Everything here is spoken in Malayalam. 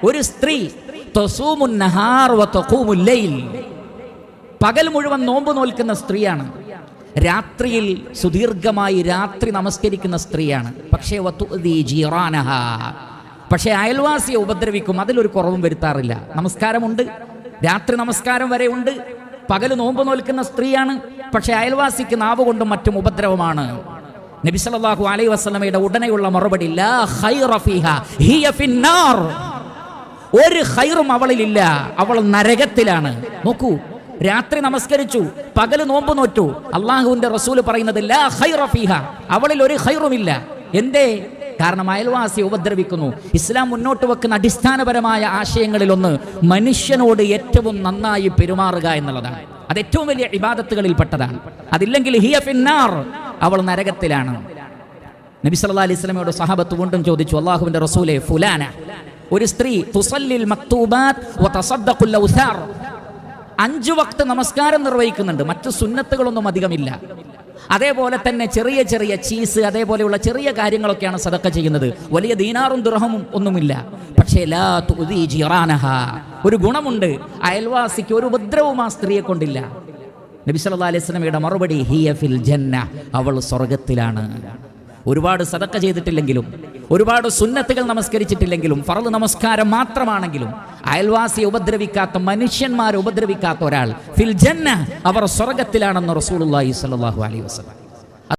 ഒരു സ്ത്രീ തസൂമുൻ നഹാർ വ തഖൂമുൽ ലൈൽ, പകൽ മുഴുവൻ നോമ്പ് നോൽക്കുന്ന സ്ത്രീയാണ്, രാത്രിയിൽ സുദീർഘമായി രാത്രി നമസ്കരിക്കുന്ന സ്ത്രീയാണ്. പക്ഷേ വതുദി ജീറാനഹ, പക്ഷേ അയൽവാസിയെ ഉപദ്രവിക്കും, അതിലൊരു കുറവും വരുത്താറില്ല. നമസ്കാരമുണ്ട്, രാത്രി നമസ്കാരം വരെ ഉണ്ട്, പകല് നോമ്പ് നോൽക്കുന്ന സ്ത്രീയാണ്, പക്ഷേ അയൽവാസിക്ക് നാവ് കൊണ്ടും മറ്റും ഉപദ്രവമാണ്. നബി സല്ലല്ലാഹു അലൈഹി വസല്ലമയുടെ ഉടനെയുള്ള മറുപടി, ലാ ഖൈറ ഫീഹാ ഹിയ ഫിന്നാർ, ഒരു ഖൈറും അവളിലില്ല, അവൾ നരകത്തിലാണ്. നോക്കൂ, രാത്രി നമസ്കരിച്ചു, പകല് നോമ്പ് നോറ്റു. അള്ളാഹുവിന്റെ റസൂല് പറയുന്നത് ലാ ഖൈറ ഫീഹാ, അവളിൽ ഒരു ഖൈറുമില്ല. എന്തേ? കാരണം അയൽവാസിയെ ഉപദ്രവിക്കുന്നു. ഇസ്ലാം മുന്നോട്ട് വെക്കുന്ന അടിസ്ഥാനപരമായ ആശയങ്ങളിലൊന്ന് മനുഷ്യനോട് ഏറ്റവും നന്നായി പെരുമാറുക എന്നുള്ളതാണ്. അത് ഏറ്റവും വലിയ ഇബാദത്തുകളിൽ പെട്ടതാണ്. അതില്ലെങ്കിൽ ഹിയ ഫിന്നാർ, അവൾ നരകത്തിലാണ്. നബി സല്ലല്ലാഹു അലൈഹി വസല്ലമയോട് സഹാബത്ത് വീണ്ടും ചോദിച്ചു, അല്ലാഹുവിന്റെ റസൂലേ, ഫുലാന, ഒരു സ്ത്രീ തുസല്ലിൽ മക്തൂബാത്ത് വ തസദ്ദഖുൽ ഔസാർ, 5 വക്ത് നമസ്കാരം നിർവഹിക്കുന്നുണ്ട്, മറ്റു സുന്നത്തുകളൊന്നും അധികമില്ല. അതേപോലെ തന്നെ ചെറിയ ചെറിയ ചീസ്, അതേപോലെയുള്ള ചെറിയ കാര്യങ്ങളൊക്കെയാണ് സദഖ ചെയ്യുന്നത്. വലിയ ദീനാറും ദിർഹമും ഒന്നുമില്ല. പക്ഷേ ലാ തുദി ജിറാനഹ, ഒരു ഗുണമുണ്ട്, അയൽവാസിക്ക് ഒരു ഉപദ്രവവും ആ സ്ത്രീയെ കൊണ്ടില്ല. നബി സല്ലല്ലാഹു അലൈഹി വസല്ലമയുടെ മറുപടി, ഹിയ ഫിൽ ജന്ന, അവൾ സ്വർഗത്തിലാണ്. ഒരുപാട് സദഖ ചെയ്തിട്ടില്ലെങ്കിലും, ഒരുപാട് സുന്നത്തുകൾ നമസ്കരിച്ചിട്ടില്ലെങ്കിലും, ഫർള് നമസ്കാരം മാത്രമാണെങ്കിലും അയൽവാസിയെ ഉപദ്രവിക്കാത്ത, മനുഷ്യന്മാരെ ഉപദ്രവിക്കാത്ത ഒരാൾ ഫിൽ ജന്ന, അവർ സ്വർഗത്തിലാണെന്ന് റസൂലുള്ളാഹി സ്വല്ലല്ലാഹു അലൈഹി വസല്ലം.